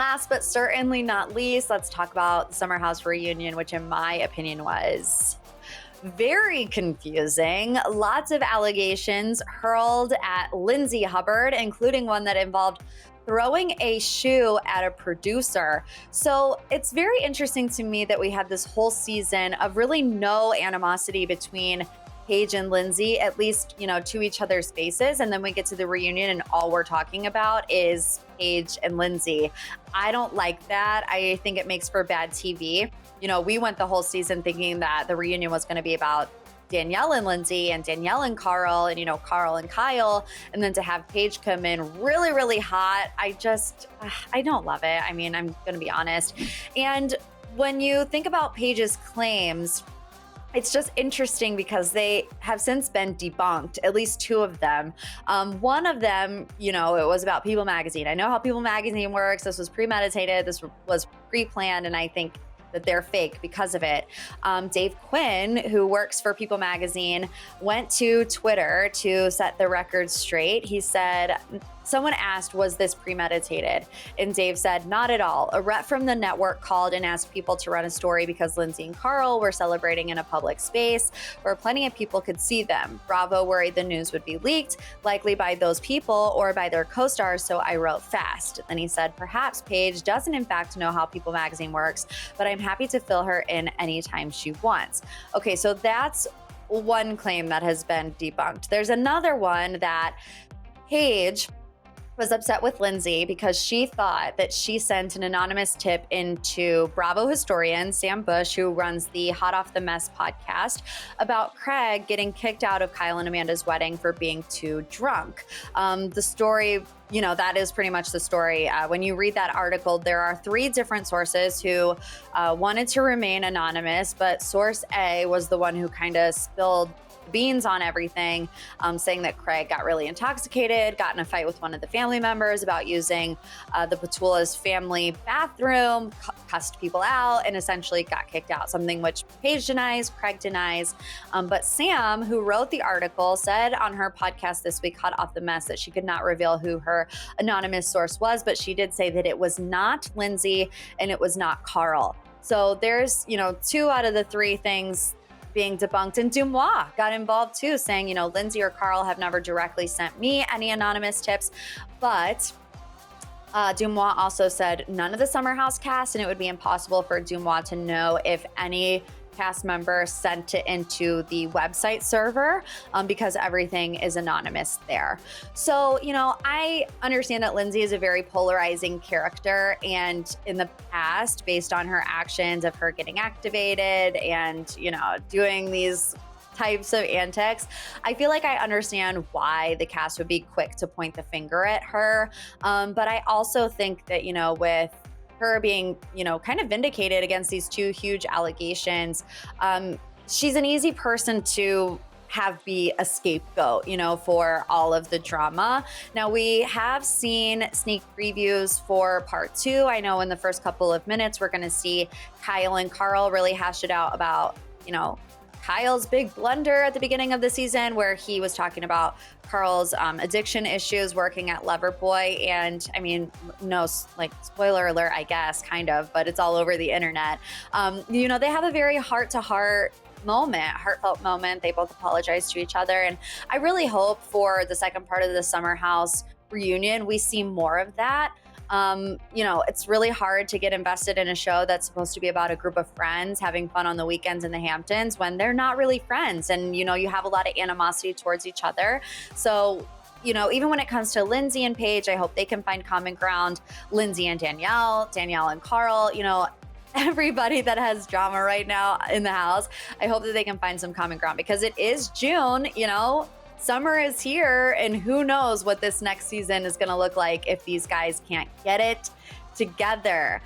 last but certainly not least, let's talk about the Summer House reunion, which in my opinion was very confusing. Lots of allegations hurled at Lindsay Hubbard, including one that involved throwing a shoe at a producer. So it's very interesting to me that we had this whole season of really no animosity between Paige and Lindsay, at least, to each other's faces. And then we get to the reunion and all we're talking about is Paige and Lindsay. I don't like that. I think it makes for bad TV. We went the whole season thinking that the reunion was going to be about Danielle and Lindsay and Danielle and Carl and, Carl and Kyle. And then to have Paige come in really, really hot, I don't love it. I'm going to be honest. And when you think about Paige's claims, it's just interesting because they have since been debunked, at least two of them. One of them, it was about People Magazine. I know how People Magazine works. This was premeditated. This was pre-planned. And I think that they're fake because of it. Dave Quinn, who works for People Magazine, went to Twitter to set the record straight. He said, someone asked, was this premeditated? And Dave said, not at all. A rep from the network called and asked people to run a story because Lindsay and Carl were celebrating in a public space where plenty of people could see them. Bravo worried the news would be leaked, likely by those people or by their co-stars, so I wrote fast. Then he said, perhaps Paige doesn't in fact know how People Magazine works, but I'm happy to fill her in anytime she wants. Okay, so that's one claim that has been debunked. There's another one that Paige was upset with Lindsay because she thought that she sent an anonymous tip into Bravo historian Sam Bush, who runs the Hot Off the Mess podcast, about Craig getting kicked out of Kyle and Amanda's wedding for being too drunk. The story, that is pretty much the story. When you read that article, there are three different sources who wanted to remain anonymous, but source A was the one who kind of spilled beans on everything, saying that Craig got really intoxicated, got in a fight with one of the family members about using the Petula's family bathroom, cussed people out, and essentially got kicked out, something which Paige denies, Craig denies. But Sam, who wrote the article, said on her podcast this week, Hot Off the Mess, that she could not reveal who her anonymous source was, but she did say that it was not Lindsay and it was not Carl. So there's, two out of the three things being debunked. And Dumois got involved too, saying, Lindsay or Carl have never directly sent me any anonymous tips. But Dumois also said none of the Summer House cast, and it would be impossible for Dumois to know if any cast member sent it into the website server because everything is anonymous there. So, I understand that Lindsay is a very polarizing character, and in the past, based on her actions of her getting activated and, doing these types of antics, I feel like I understand why the cast would be quick to point the finger at her. But I also think that, with her being, kind of vindicated against these two huge allegations, she's an easy person to have be a scapegoat, for all of the drama. Now, we have seen sneak previews for part 2. I know in the first couple of minutes, we're going to see Kyle and Carl really hash it out about, Kyle's big blunder at the beginning of the season, where he was talking about Carl's addiction issues working at Loverboy. And no, spoiler alert, I guess, kind of, but it's all over the internet. They have a very heartfelt moment. They both apologize to each other. And I really hope for the second part of the Summer House reunion, we see more of that. It's really hard to get invested in a show that's supposed to be about a group of friends having fun on the weekends in the Hamptons when they're not really friends. And, you have a lot of animosity towards each other. So, even when it comes to Lindsay and Paige, I hope they can find common ground. Lindsay and Danielle and Carl, everybody that has drama right now in the house, I hope that they can find some common ground because it is June, summer is here, and who knows what this next season is going to look like if these guys can't get it together.